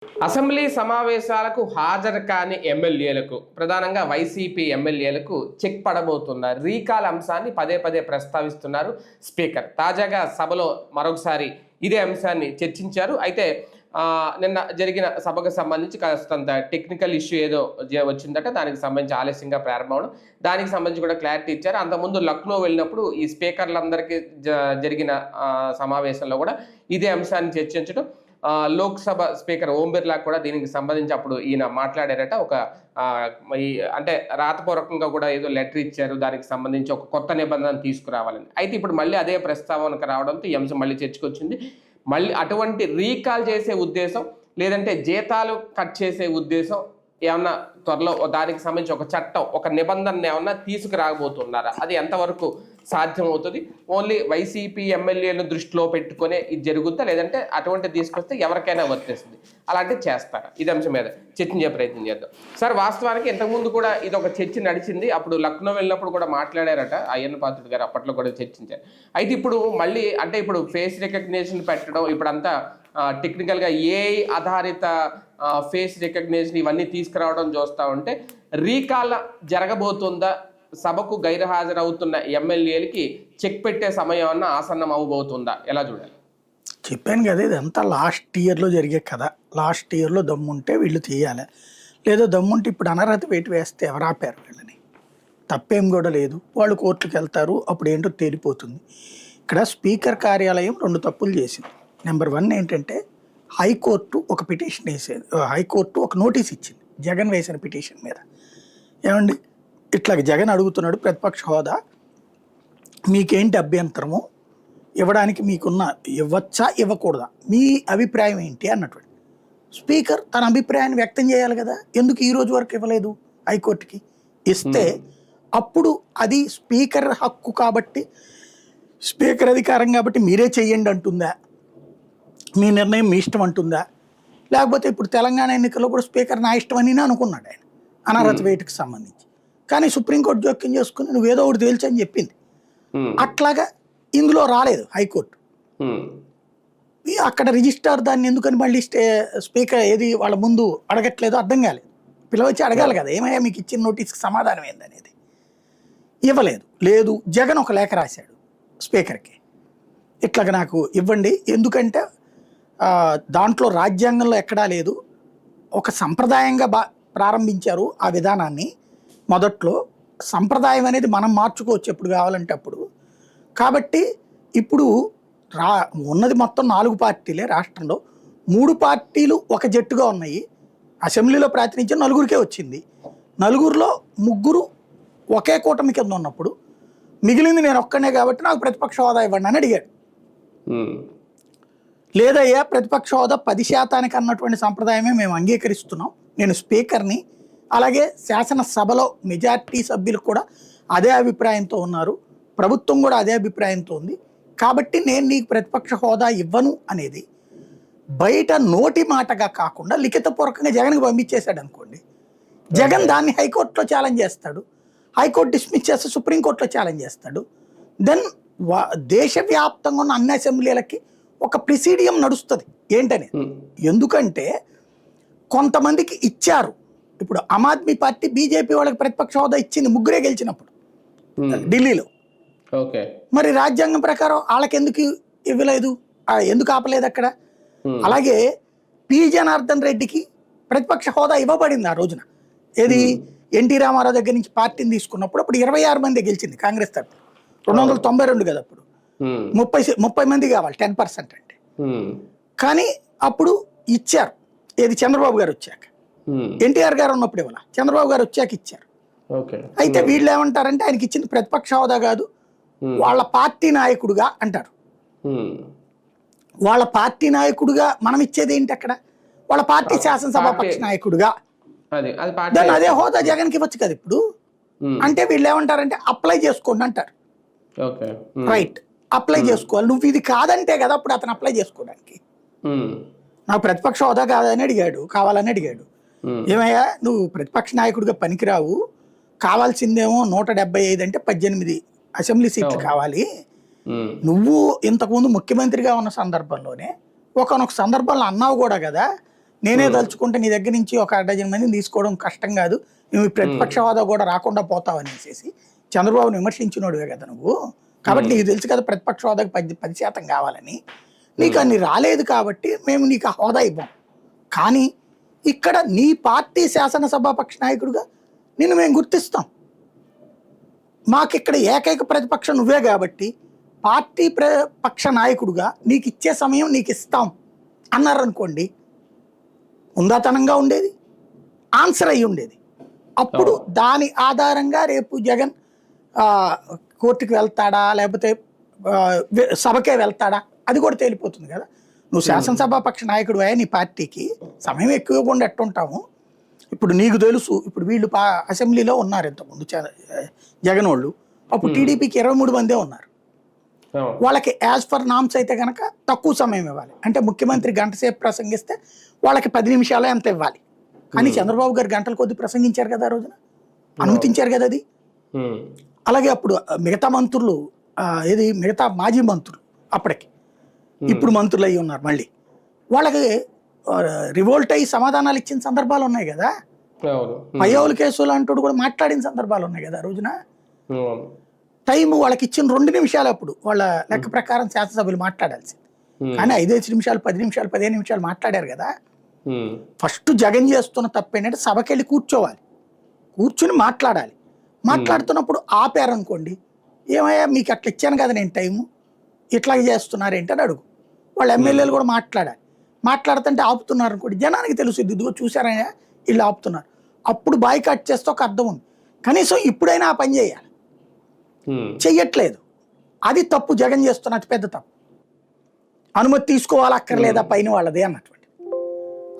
Assembly సమావేశాలకు హాజరు కాని ఎమ్మెల్యేలకు ప్రధానంగా వైసీపీ ఎమ్మెల్యేలకు చెక్ పడబోతున్నారు. రీకాల్ అంశాన్ని పదే పదే ప్రస్తావిస్తున్నారు స్పీకర్. తాజాగా సభలో మరొకసారి ఇదే అంశాన్ని చర్చించారు. అయితే నిన్న జరిగిన సభకు సంబంధించి కాస్తంత టెక్నికల్ ఇష్యూ ఏదో వచ్చిందట. దానికి సంబంధించి ఆలస్యంగా ప్రారంభం, దానికి సంబంధించి కూడా క్లారిటీ ఇచ్చారు. అంతకుముందు లక్నో వెళ్ళినప్పుడు ఈ స్పీకర్లందరికీ జరిగిన సమావేశంలో కూడా ఇదే అంశాన్ని చర్చించడం, లోక్సభ స్పీకర్ ఓం బిర్లా కూడా దీనికి సంబంధించి అప్పుడు ఈయన మాట్లాడారట. అంటే రాతపూర్వకంగా కూడా ఏదో లెటర్ ఇచ్చారు, దానికి సంబంధించి ఒక కొత్త నిబంధన తీసుకురావాలని. అయితే ఇప్పుడు మళ్ళీ అదే ప్రస్తావనకు రావడంతో ఈ అంశం మళ్ళీ చర్చకొచ్చింది. మళ్ళీ అటువంటి రీకాల్ చేసే ఉద్దేశం, లేదంటే జీతాలు కట్ చేసే ఉద్దేశం ఏమన్నా త్వరలో దానికి సంబంధించి ఒక చట్టం, ఒక నిబంధన ఏమన్నా తీసుకురాబోతున్నారా? అది ఎంతవరకు సాధ్యమవుతుంది? ఓన్లీ వైసీపీ ఎమ్మెల్యేలను దృష్టిలో పెట్టుకునే ఇది జరుగుద్దా, లేదంటే అటువంటి తీసుకొస్తే ఎవరికైనా వర్తిస్తుంది? అలాంటివి చేస్తారా? ఇది అంశం మీద చర్చించే ప్రయత్నం చేద్దాం. సార్, వాస్తవానికి ఇంతకుముందు కూడా ఇది ఒక చర్చ నడిచింది. అప్పుడు లక్నో వెళ్ళినప్పుడు కూడా మాట్లాడారట అయ్యన్న పాత్రుడు గారు, అప్పట్లో కూడా చర్చించారు. అయితే ఇప్పుడు మళ్ళీ అంటే ఇప్పుడు ఫేస్ రికగ్నిషన్ పెట్టడం, ఇప్పుడంతా టెక్నికల్గా ఏఐ ఆధారిత ఫేస్ రికగ్నిషన్ ఇవన్నీ తీసుకురావడం చూస్తూ ఉంటే రీకాల్ జరగబోతుందా? సభకు గైర్హాజరవుతున్న ఎమ్మెల్యేలకి చెక్ పెట్టే సమయం అన్న ఆసన్నం అవ్వబోతుందా? ఎలా చూడాలి? చెప్పాను కదా, ఇదంతా లాస్ట్ ఇయర్లో జరిగే కథ. లాస్ట్ ఇయర్లో దమ్ముంటే వీళ్ళు తీయాలి, లేదో దమ్ముంటే ఇప్పుడు అనర్హత వేటు వేస్తే ఎవరు ఆపారు వీళ్ళని? తప్పేం కూడా లేదు. వాళ్ళు కోర్టుకు వెళ్తారు, అప్పుడు ఏంటో తేలిపోతుంది. ఇక్కడ స్పీకర్ కార్యాలయం 2 తప్పులు చేసింది. నెంబర్ 1 ఏంటంటే హైకోర్టు ఒక పిటిషన్ వేసేది, హైకోర్టు ఒక నోటీస్ ఇచ్చింది జగన్ వేసిన పిటిషన్ మీద. ఏమండి, ఇట్లాగ జగన్ అడుగుతున్నాడు ప్రతిపక్ష హోదా, మీకేంటి అభ్యంతరము, ఇవ్వడానికి మీకున్న, ఇవ్వచ్చా ఇవ్వకూడదా, మీ అభిప్రాయం ఏంటి అన్నటువంటి. స్పీకర్ తన అభిప్రాయాన్ని వ్యక్తం చేయాలి కదా. ఎందుకు ఈ రోజు వరకు ఇవ్వలేదు హైకోర్టుకి? ఇస్తే అప్పుడు అది స్పీకర్ హక్కు కాబట్టి, స్పీకర్ అధికారం కాబట్టి మీరే చెయ్యండి అంటుందా, మీ నిర్ణయం మీ ఇష్టం అంటుందా? లేకపోతే ఇప్పుడు తెలంగాణ ఎన్నికల్లో కూడా స్పీకర్ నా ఇష్టం అని అనుకున్నాడు ఆయన అనర్హత వేటుకు సంబంధించి. కానీ సుప్రీంకోర్టు జోక్యం చేసుకుని నువ్వేదో ఒకటి తేల్చని చెప్పింది. అట్లాగా ఇందులో రాలేదు హైకోర్టు. అక్కడ రిజిస్ట్రార్ దాన్ని ఎందుకని మళ్ళీ స్పీకర్ ఏది వాళ్ళ ముందు అడగట్లేదు అర్థం కాలేదు. పిలవచ్చి అడగాలి కదా, ఏమయ్యా మీకు ఇచ్చిన నోటీస్కి సమాధానం ఏందనేది. ఇవ్వలేదు. లేదు, జగన్ ఒక లేఖ రాశాడు స్పీకర్కి, ఇట్లాగ నాకు ఇవ్వండి, ఎందుకంటే దాంట్లో రాజ్యాంగంలో ఎక్కడా లేదు, ఒక సంప్రదాయంగా ప్రారంభించారు ఆ విధానాన్ని. మొదట్లో సంప్రదాయం అనేది మనం మార్చుకోవచ్చు ఎప్పుడు కావాలంటే అప్పుడు. కాబట్టి ఇప్పుడు ఉన్నది మొత్తం 4 పార్టీలే రాష్ట్రంలో. 3 పార్టీలు ఒక జట్టుగా ఉన్నాయి. అసెంబ్లీలో ప్రాతినిధ్యం 4గురికే వచ్చింది. 4గురిలో 3 ఒకే కూటమి కింద ఉన్నప్పుడు మిగిలింది నేను ఒక్కనే కాబట్టి నాకు ప్రతిపక్ష హోదా ఇవ్వండి అని అడిగాడు. లేదయ్యా, ప్రతిపక్ష హోదా 10% అన్నటువంటి సంప్రదాయమే మేము అంగీకరిస్తున్నాం, నేను స్పీకర్ని, అలాగే శాసనసభలో మెజార్టీ సభ్యులు కూడా అదే అభిప్రాయంతో ఉన్నారు, ప్రభుత్వం కూడా అదే అభిప్రాయంతో ఉంది, కాబట్టి నేను నీకు ప్రతిపక్ష హోదా ఇవ్వను అనేది బయట నోటి మాటగా కాకుండా లిఖితపూర్వకంగా జగన్కి పంపించేశాడు అనుకోండి. జగన్ దాన్ని హైకోర్టులో ఛాలెంజ్ చేస్తాడు, హైకోర్టు డిస్మిస్ చేస్తే సుప్రీంకోర్టులో ఛాలెంజ్ చేస్తాడు. దెన్ దేశవ్యాప్తంగా ఉన్న అన్ని అసెంబ్లీలకి ఒక ప్రిసీడియం నడుస్తుంది ఏంటని. ఎందుకంటే కొంతమందికి ఇచ్చారు. ఇప్పుడు ఆమ్ ఆద్మీ పార్టీ బీజేపీ వాళ్ళకి ప్రతిపక్ష హోదా ఇచ్చింది 3 గెలిచినప్పుడు ఢిల్లీలో. మరి రాజ్యాంగం ప్రకారం వాళ్ళకి ఎందుకు ఇవ్వలేదు, ఎందుకు ఆపలేదు అక్కడ? అలాగే పి జనార్దన్ రెడ్డికి ప్రతిపక్ష హోదా ఇవ్వబడింది ఆ రోజున. ఏది ఎన్టీ రామారావు దగ్గర నుంచి పార్టీని తీసుకున్నప్పుడు అప్పుడు 26 మంది గెలిచింది కాంగ్రెస్ తరఫున. 292 కదా అప్పుడు, 30 మంది కావాలి 10% అంటే. కానీ అప్పుడు ఇచ్చారు, ఏది చంద్రబాబు గారు వచ్చాక. ఎన్టీఆర్ గారు ఉన్నప్పుడు ఇవ్వాల, చంద్రబాబు గారు వచ్చాక ఇచ్చారు. అయితే వీళ్ళు ఏమంటారంటే ఆయనకి ఇచ్చింది ప్రతిపక్ష హోదా కాదు, వాళ్ళ పార్టీ నాయకుడుగా అంటారు. వాళ్ళ పార్టీ నాయకుడుగా మనం ఇచ్చేది ఏంటి అక్కడ? వాళ్ళ పార్టీ శాసనసభాపక్ష నాయకుడుగా. దాన్ని అదే హోదా జగన్కి ఇవ్వచ్చు కదా ఇప్పుడు. అంటే వీళ్ళు ఏమంటారంటే అప్లై చేసుకోండి అంటారు. రైట్, అప్లై చేసుకోవాలి. నువ్వు ఇది కాదంటే కదా అప్పుడు అతను అప్లై చేసుకోవడానికి. నాకు ప్రతిపక్ష హోదా కాదని అడిగాడు, కావాలని అడిగాడు. ఏమయ్యా, నువ్వు ప్రతిపక్ష నాయకుడిగా పనికిరావు, కావాల్సిందేమో 175 అంటే 18 అసెంబ్లీ సీట్లు కావాలి. నువ్వు ఇంతకుముందు ముఖ్యమంత్రిగా ఉన్న సందర్భంలోనే ఒకనొక సందర్భంలో అన్నావు కూడా కదా, నేనే తలుచుకుంటే నీ దగ్గర నుంచి ఒక 12 మందిని తీసుకోవడం కష్టం కాదు, నువ్వు ఈ ప్రతిపక్ష హోదా కూడా రాకుండా పోతావు అనేసి చంద్రబాబుని విమర్శించినోడువే కదా నువ్వు. కాబట్టి నీకు తెలుసు కదా ప్రతిపక్ష హోదాకి 10% కావాలని. నీకు అన్ని రాలేదు కాబట్టి మేము నీకు ఆ హోదా ఇవ్వం. కానీ ఇక్కడ నీ పార్టీ శాసనసభాపక్ష నాయకుడిగా నిన్ను మేము గుర్తిస్తాం. మాకిక్కడ ఏకైక ప్రతిపక్షం నువ్వే కాబట్టి పార్టీ పక్ష నాయకుడిగా నీకు ఇచ్చే సమయం నీకు ఇస్తాం అన్నారనుకోండి, ఉందాతనంగా ఉండేది, ఆన్సర్ అయ్యి ఉండేది. అప్పుడు దాని ఆధారంగా రేపు జగన్ కోర్టుకు వెళ్తాడా లేకపోతే సభకే వెళ్తాడా అది కూడా తేలిపోతుంది కదా. నువ్వు శాసనసభాపక్ష నాయకుడు అయ్యా, నీ పార్టీకి సమయం ఎక్కువ ఇవ్వకుండా ఎట్టుంటాము. ఇప్పుడు నీకు తెలుసు, ఇప్పుడు వీళ్ళు అసెంబ్లీలో ఉన్నారు ఇంతకుముందు జగన్ వాళ్ళు, అప్పుడు టీడీపీకి 23 మందే ఉన్నారు. వాళ్ళకి యాజ్ పర్ నామ్స్ అయితే కనుక తక్కువ సమయం ఇవ్వాలి. అంటే ముఖ్యమంత్రి గంట సేపు ప్రసంగిస్తే వాళ్ళకి 10 నిమిషాలే అంత ఇవ్వాలి. కానీ చంద్రబాబు గారు గంటల కొద్ది ప్రసంగించారు కదా ఆ రోజున, అనుమతించారు కదా అది. అలాగే అప్పుడు మిగతా మంత్రులు మిగతా మాజీ మంత్రులు అప్పటికి ఇప్పుడు మంత్రులు అయ్యి ఉన్నారు, మళ్ళీ వాళ్ళకి రివోల్ట్ అయ్యి సమాధానాలు ఇచ్చిన సందర్భాలు ఉన్నాయి కదా. పయ్యవుల కేసులు అంటూ కూడా మాట్లాడిన సందర్భాలు ఉన్నాయి కదా ఆ రోజున. టైం వాళ్ళకి ఇచ్చిన 2 నిమిషాలు అప్పుడు వాళ్ళ లెక్క ప్రకారం శాసనసభ్యులు మాట్లాడాల్సింది. కానీ 5 నిమిషాలు 10 నిమిషాలు 15 నిమిషాలు మాట్లాడారు కదా. ఫస్ట్ జగన్ చేస్తున్న తప్పు ఏంటంటే సభకి వెళ్ళి కూర్చోవాలి, కూర్చుని మాట్లాడాలి. మాట్లాడుతున్నప్పుడు ఆపారనుకోండి, ఏమయ్యా మీకు అట్లా ఇచ్చాను కదా నేను టైము, ఇట్లాగే చేస్తున్నారేంటి అని అడుగు. వాళ్ళ ఎమ్మెల్యేలు కూడా మాట్లాడాలి. మాట్లాడుతుంటే ఆపుతున్నారు అనుకోండి, జనానికి తెలుసు ఇదిగో చూసారయ్యా వీళ్ళు ఆపుతున్నారు. అప్పుడు బాయ్కాట్ చేస్తే ఒక అర్థం ఉంది. కనీసం ఇప్పుడైనా ఆ పని చేయాలి, చెయ్యట్లేదు. అది తప్పు, జగన్ చేస్తున్న అతిపెద్ద తప్పు. అనుమతి తీసుకోవాలి అక్కర్లేదా పైన వాళ్ళది అన్నటువంటి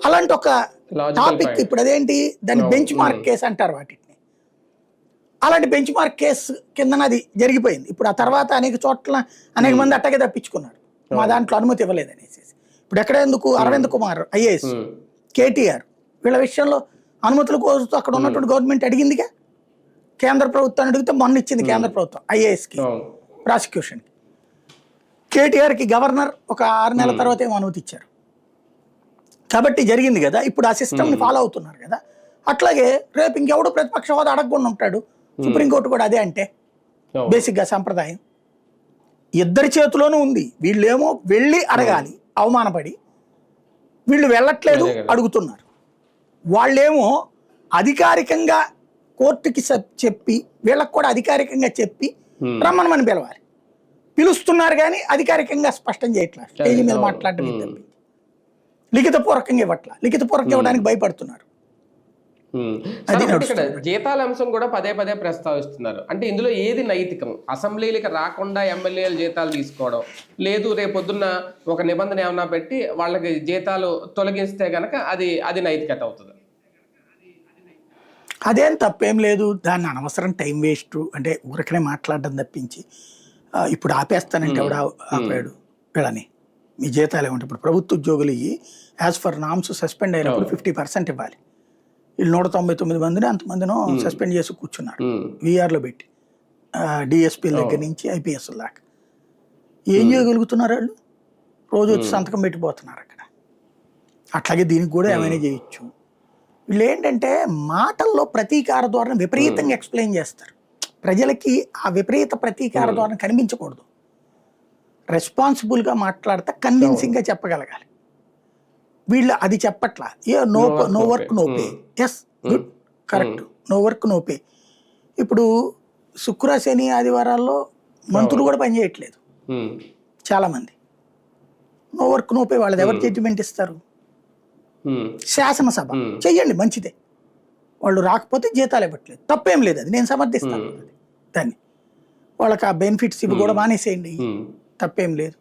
అలాంటి ఒక టాపిక్. ఇప్పుడు అదేంటి, దాన్ని బెంచ్ మార్క్ కేసు అంటారు వాటిని. అలాంటి బెంచ్ మార్క్ కేసు కింద అది జరిగిపోయింది. ఇప్పుడు ఆ తర్వాత అనేక చోట్ల అనేక మంది అట్టగే తప్పించుకున్నారు, మా దాంట్లో అనుమతి ఇవ్వలేదు అనేసి. ఇప్పుడు ఎక్కడ ఎందుకు అరవింద్ కుమార్ ఐఏఎస్, కేటీఆర్ వీళ్ళ విషయంలో అనుమతుల కోసం అక్కడ ఉన్నటువంటి గవర్నమెంట్ అడిగిందిగా, కేంద్ర ప్రభుత్వాన్ని అడిగితే మొన్న ఇచ్చింది కేంద్ర ప్రభుత్వం ఐఏఎస్కి ప్రాసిక్యూషన్కి. కేటీఆర్కి గవర్నర్ ఒక 6 నెలల తర్వాత ఏమో అనుమతి ఇచ్చారు. కాబట్టి జరిగింది కదా. ఇప్పుడు ఆ సిస్టమ్ని ఫాలో అవుతున్నారు కదా. అట్లాగే రేపు ఇంకెవడు ప్రతిపక్ష హోదా అడగకుండా ఉంటాడు. సుప్రీంకోర్టు కూడా అదే అంటే బేసిక్గా సంప్రదాయం ఇద్దరి చేతిలోనూ ఉంది. వీళ్ళేమో వెళ్ళి అడగాలి అవమానపడి, వీళ్ళు వెళ్ళట్లేదు అడుగుతున్నారు. వాళ్ళేమో అధికారికంగా కోర్టుకి చెప్పి వీళ్ళకి కూడా అధికారికంగా చెప్పి రమ్మనమని పిలవాలి, పిలుస్తున్నారు కానీ అధికారికంగా స్పష్టం చేయట్లేదు. స్టేజ్ మీద మాట్లాడటం తప్పి లిఖితపూర్వకంగా ఇవ్వట్లా, లిఖితపూర్వకంగా ఇవ్వడానికి భయపడుతున్నారు. ఇక్కడ జీతాల అంశం కూడా పదే పదే ప్రస్తావిస్తున్నారు. అంటే ఇందులో ఏది నైతికం? అసెంబ్లీలకు రాకుండా ఎమ్మెల్యేలు జీతాలు తీసుకోవడం, లేదు రేపొద్దున్న ఒక నిబంధన ఏమన్నా పెట్టి వాళ్ళకి జీతాలు తొలగిస్తే గనక అది నైతికత అవుతుంది. అదేం తప్పేం లేదు. దాన్ని అనవసరం టైం వేస్ట్, అంటే ఊరికనే మాట్లాడడం తప్పించి ఇప్పుడు ఆపేస్తానంటే ఎవడ ఆపాడు వీళ్ళని, మీ జీతాలు ఏమంటే ఇప్పుడు ప్రభుత్వ ఉద్యోగులు యాజ్ ఫర్ నామ్స్ సస్పెండ్ అయినప్పుడు 50% ఇవ్వాలి. వీళ్ళు 199 మందిని అంతమందినో సస్పెండ్ చేసి కూర్చున్నారు వీఆర్లో పెట్టి, డిఎస్పీల దగ్గర నుంచి ఐపీఎస్ దాకా. ఏం చేయగలుగుతున్నారు వాళ్ళు? రోజు వచ్చి సంతకం పెట్టిపోతున్నారు అక్కడ. అట్లాగే దీనికి కూడా ఏమైనా చేయొచ్చు. వీళ్ళు ఏంటంటే మాటల్లో ప్రతీకార ద్వారా విపరీతంగా ఎక్స్ప్లెయిన్ చేస్తారు. ప్రజలకి ఆ విపరీత ప్రతీకార ద్వారా కనిపించకూడదు. రెస్పాన్సిబుల్గా మాట్లాడితే కన్విన్సింగ్గా చెప్పగలగాలి. వీళ్ళు అది చెప్పట్లా. No work no pay. Yes, good, correct, no work no pay. ఇప్పుడు శుక్ర శని ఆదివారాల్లో మంత్రులు కూడా పనిచేయట్లేదు చాలామంది. No work no pay. వాళ్ళది ఎవరు జడ్జిమెంట్ ఇస్తారు? శాసనసభ. చెయ్యండి, మంచిదే. వాళ్ళు రాకపోతే జీతాలు ఇవ్వట్లేదు, తప్పేం లేదు, అది నేను సమర్థిస్తాను దాన్ని. వాళ్ళకి ఆ బెనిఫిట్స్ ఇవి కూడా మానేసేయండి, తప్పేం లేదు.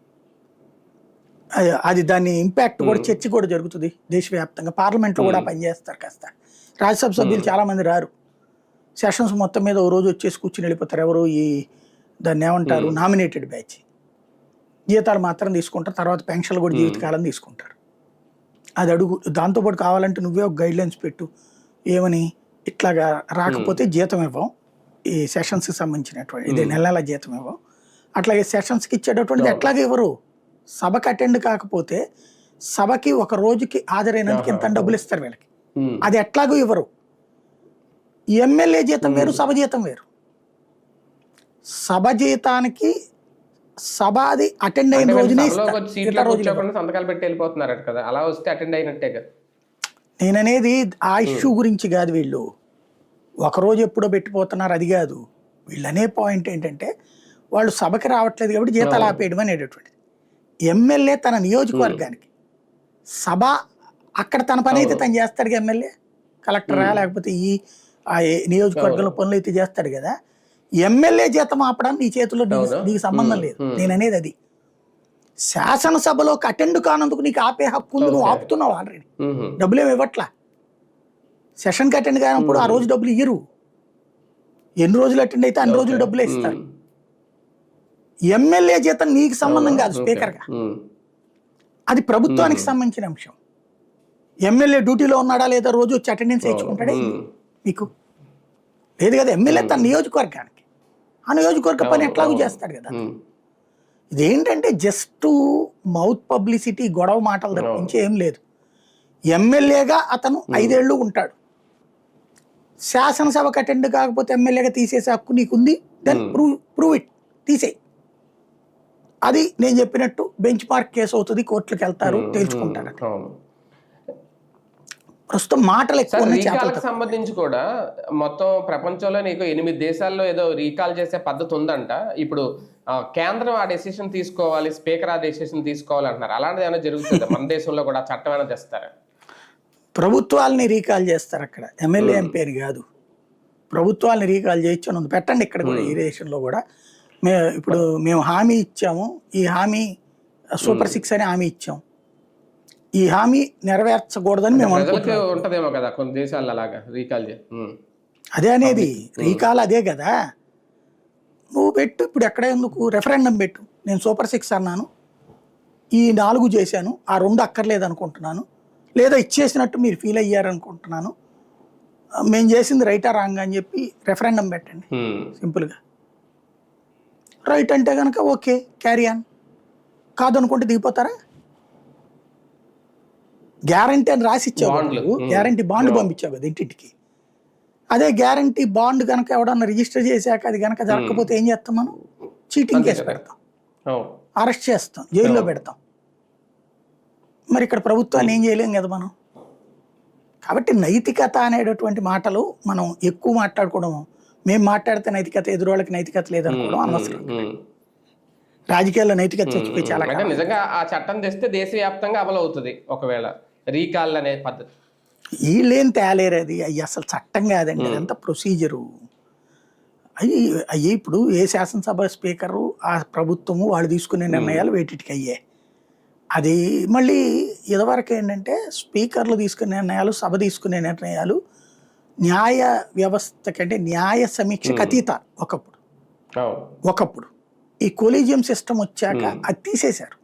అది దాని ఇంపాక్ట్ కూడా చర్చ కూడా జరుగుతుంది దేశవ్యాప్తంగా. పార్లమెంట్లో కూడా పనిచేస్తారు కాస్త. రాజ్యసభ సభ్యులు చాలామంది రారు. సెషన్స్ మొత్తం మీద ఓ రోజు వచ్చేసి కూర్చుని వెళ్ళిపోతారు. ఎవరు దాన్ని ఏమంటారు, నామినేటెడ్ బ్యాచ్. జీతాలు మాత్రం తీసుకుంటారు, తర్వాత పెన్షన్లు కూడా జీవితకాలం తీసుకుంటారు. అది అడుగు. దాంతోపాటు కావాలంటే నువ్వే ఒక గైడ్లైన్స్ పెట్టు, ఏమని, ఇట్లాగా రాకపోతే జీతం ఇవ్వం, ఈ సెషన్స్కి సంబంధించినటువంటి ఇదే నెల జీతం ఇవ్వం. అట్లాగే సెషన్స్కి ఇచ్చేటటువంటిది ఎట్లాగే ఇవ్వరు. సభకు అటెండ్ కాకపోతే సభకి ఒక రోజుకి హాజరైనందుకు ఇంత డబ్బులు ఇస్తారు వీళ్ళకి. ఉమ్, అది ఎట్లాగూ ఇవ్వరు. ఎమ్మెల్యే జీతం వేరు, సభ జీతం వేరు. సభ జీతానికి సభ అది అటెండ్ అయిన అంటే వీళ్ళు రోజునే సభలోకి ఇస్తారు, వచ్చి సీట్లో ఇతర రోజులు ఇవ్వరు. కూర్చోకుండా సంతకాలు పెట్టి వెళ్ళిపోతున్నారట కదా, అలా వస్తే అటెండ్ అయినట్టే కదా. నేననేది ఆ ఇష్యూ గురించి కాదు. వీళ్ళు ఒకరోజు ఎప్పుడో పెట్టిపోతున్నారు అది కాదు. వీళ్ళు అనే పాయింట్ ఏంటంటే వాళ్ళు సభకి రావట్లేదు కాబట్టి జీతాలు ఆపేయడం అనేటటువంటిది. ఎమ్మెల్యే తన నియోజకవర్గానికి సభ అక్కడ తన పని అయితే తను చేస్తాడు. ఎమ్మెల్యే కలెక్టరా లేకపోతే నియోజకవర్గంలో పనులు అయితే చేస్తాడు కదా. ఎమ్మెల్యే జీతం ఆపడానికి నీ చేతిలో నీకు సంబంధం లేదు. నేను అనేది అది. శాసనసభలోకి అటెండ్ కానందుకు నీకు ఆపే హక్కు ఉంది, నువ్వు ఆపుతున్నావు ఆల్రెడీ. డబ్బులు ఏమి ఇవ్వట్లా. సెషన్కి అటెండ్ కానప్పుడు ఆ రోజు డబ్బులు ఇయ్యరు. ఎన్ని రోజులు అటెండ్ అయితే అన్ని రోజులు డబ్బులే ఇస్తారు. ఎమ్మెల్యే జీతం నీకు సంబంధం కాదు స్పీకర్గా, అది ప్రభుత్వానికి సంబంధించిన అంశం. ఎమ్మెల్యే డ్యూటీలో ఉన్నాడా లేదా రోజు వచ్చి అటెండెన్స్ వేయించుకుంటాడే మీకు లేదు కదా. ఎమ్మెల్యే తన నియోజకవర్గానికి ఆ నియోజకవర్గ పని ఎట్లాగూ చేస్తాడు కదా. ఇదేంటంటే జస్ట్ మౌత్ పబ్లిసిటీ, గొడవ మాటలు తప్పించి ఏం లేదు. ఎమ్మెల్యేగా అతను 5 ఏళ్ళు ఉంటాడు. శాసనసభకు అటెండ్ కాకపోతే ఎమ్మెల్యేగా తీసేసే హక్కు నీకుంది. దెన్ ప్రూవ్ ఇట్, తీసేయి. అది నేను చెప్పినట్టు బెంచ్ మార్క్ కేసు అవుతుంది, కోర్టులకు వెళ్తారు, తేల్చుకుంటారు. ప్రస్తుతం మాటలు ఎక్కువ ఉన్నాయి. రీకాల్కి సంబంధించి కూడా మొత్తం ప్రపంచంలో నీకు 8 దేశాల్లో ఏదో రీకాల్ చేసే పద్ధతి ఉందంట. ఇప్పుడు కేంద్రం ఆ డెసిషన్ తీసుకోవాలి, స్పీకర్ ఆ డెసిషన్ తీసుకోవాలి అంటున్నారు. అలాంటిది ఏమైనా జరుగుతుంది మన దేశంలో కూడా? చట్టం ఏమైనా తెస్తారా? ప్రభుత్వాలని రీకాల్ చేస్తారు అక్కడ, ఎమ్మెల్యే ఎంపీ అని కాదు. ప్రభుత్వాలని రీకాల్ చేయొచ్చు అని ఉంది. పెట్టండి ఇక్కడ కూడా, ఈ దేశంలో కూడా. ఇప్పుడు మేము హామీ ఇచ్చాము, ఈ హామీ సూపర్ 6 అని హామీ ఇచ్చాం, ఈ హామీ నెరవేర్చకూడదని మేము అనుకుంటున్నాం. ఉంటదేమో కదా కొన్ని దేశాల్లో అలాగా రీకాల్ అదే అనేది రీకాల్ అదే కదా. నువ్వు పెట్టు, ఇప్పుడు ఎక్కడ ఎందుకు రెఫరెండం పెట్టు. నేను సూపర్ 6 అన్నాను, ఈ 4 చేశాను, ఆ 2 అక్కర్లేదు అనుకుంటున్నాను, లేదా ఇచ్చేసినట్టు మీరు ఫీల్ అయ్యారనుకుంటున్నాను, మేము చేసింది రైటా రాంగ్ అని చెప్పి రెఫరెండం పెట్టండి సింపుల్గా. రైట్ అంటే కనుక ఓకే, క్యారీ ఆన్. కాదనుకుంటే దిగిపోతారా? గ్యారంటీ అని రాసి ఇచ్చావు, గ్యారంటీ బాండ్ పంపించావు కదా ఇంటింటికి. అదే గ్యారంటీ బాండ్ కనుక ఎవడన్నా రిజిస్టర్ చేశాక అది కనుక జరగకపోతే ఏం చేస్తాం మనం? చీటింగ్ కేసు పెడతాం, అరెస్ట్ చేస్తాం, జైల్లో పెడతాం. మరి ఇక్కడ ప్రభుత్వాన్ని ఏం చేయలేం కదా మనం. కాబట్టి నైతికత అనేటటువంటి మాటలు మనం ఎక్కువ మాట్లాడుకోవడం, మేము మాట్లాడితే నైతికత, ఎదురోళ్ళకి నైతికత లేదనుకోవడం అనవసరం. రాజకీయాల్లో నైతికత చచ్చిపోయి చాలా. నిజంగా ఆ చట్టం తెస్తే దేశవ్యాప్తంగా అమలు అవుతుంది ఒకవేళ రీకాల్ అనే పద్ధతి. వీళ్ళేం తేలేరు, అది అయ్యి అసలు చట్టం కాదండి, అదంతా ప్రొసీజరు. అయ్యి ఇప్పుడు ఏ శాసనసభ స్పీకరు ఆ ప్రభుత్వము వాళ్ళు తీసుకునే నిర్ణయాలు వేటికి అయ్యాయి. అది మళ్ళీ ఇదివరకు ఏంటంటే స్పీకర్లు తీసుకునే నిర్ణయాలు, సభ తీసుకునే నిర్ణయాలు న్యాయ వ్యవస్థ కంటే న్యాయ సమీక్షకు అతీత. ఒకప్పుడు ఈ కొలీజియం సిస్టమ్ వచ్చాక అది తీసేశారు.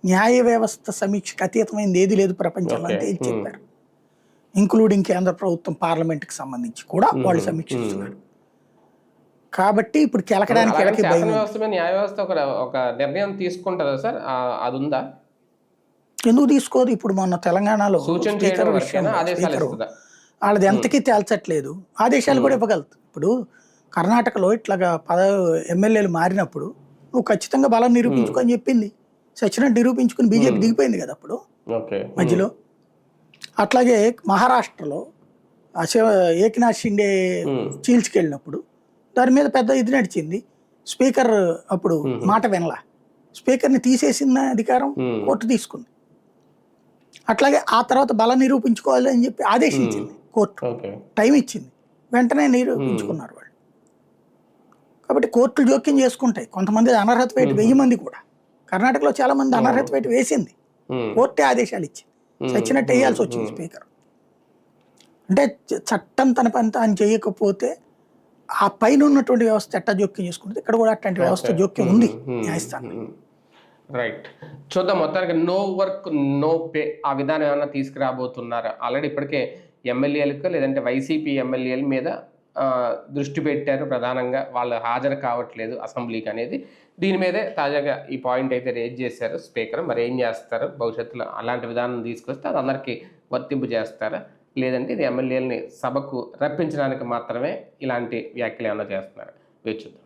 న్యాయ వ్యవస్థ సమీక్షకు అతీతమైంది ఏది లేదు ప్రపంచంలో అని తేల్చి చెప్పారు. ఇంక్లూడింగ్ కేంద్ర ప్రభుత్వం, పార్లమెంట్కి సంబంధించి కూడా వాళ్ళు సమీక్షిస్తున్నారు. కాబట్టి ఇప్పుడు కెలకడానికి న్యాయ వ్యవస్థ ఒక నిర్ణయం తీసుకుంటుందా సార్? అది ఉందా? ఎందుకు తీసుకోదు? ఇప్పుడు మొన్న తెలంగాణలో స్పీకర్ వాళ్ళది ఎంతకీ తేల్చట్లేదు, ఆదేశాలు కూడా ఇవ్వగలదు. ఇప్పుడు కర్ణాటకలో ఇట్లాగా ఎమ్మెల్యేలు మారినప్పుడు నువ్వు ఖచ్చితంగా బలం నిరూపించుకొని చెప్పింది, సచ్చినట్టు నిరూపించుకుని బీజేపీ దిగిపోయింది కదా అప్పుడు మధ్యలో. అట్లాగే మహారాష్ట్రలో ఏకనాథ్ షిండే చీల్చుకెళ్ళినప్పుడు దాని మీద పెద్ద ఇది నడిచింది. స్పీకర్ అప్పుడు మాట వినలా, స్పీకర్ని తీసేసిన అధికారం కోర్టు తీసుకుంది. అట్లాగే ఆ తర్వాత బలం నిరూపించుకోవాలి అని చెప్పి ఆదేశించింది కోర్టు, టైం ఇచ్చింది, వెంటనే నిరూపించుకున్నారు వాళ్ళు. కాబట్టి కోర్టులు జోక్యం చేసుకుంటాయి. కొంతమంది అనర్హత వేటు 1000 మంది కూడా, కర్ణాటకలో చాలా మంది అనర్హత వేటు వేసింది, కోర్టే ఆదేశాలు ఇచ్చింది, సచ్చినట్టు వేయాల్సి వచ్చింది స్పీకర్. అంటే చట్టం తన పని తాను చేయకపోతే ఆ పైన ఉన్నటువంటి వ్యవస్థ ఎట్టా జోక్యం చేసుకుంటుంది. ఇక్కడ కూడా అట్లాంటి వ్యవస్థ జోక్యం ఉంది న్యాయస్థానం. రైట్, చూద్దాం. మొత్తానికి నో వర్క్ నో పే ఆ విధానం ఏమైనా తీసుకురాబోతున్నారా? ఆల్రెడీ ఇప్పటికే ఎమ్మెల్యేలకు లేదంటే వైసీపీ ఎమ్మెల్యేల మీద దృష్టి పెట్టారు. ప్రధానంగా వాళ్ళు హాజరు కావట్లేదు అసెంబ్లీకి అనేది. దీని మీదే తాజాగా ఈ పాయింట్ అయితే రేజ్ చేశారు స్పీకర్. మరి ఏం చేస్తారు భవిష్యత్తులో? అలాంటి విధానం తీసుకొస్తే అది అందరికీ వర్తింపు చేస్తారా, లేదంటే ఇది ఎమ్మెల్యేలని సభకు రప్పించడానికి మాత్రమే ఇలాంటి వ్యాఖ్యలు ఏమైనా చేస్తున్నారా? వేచి చూద్దాం.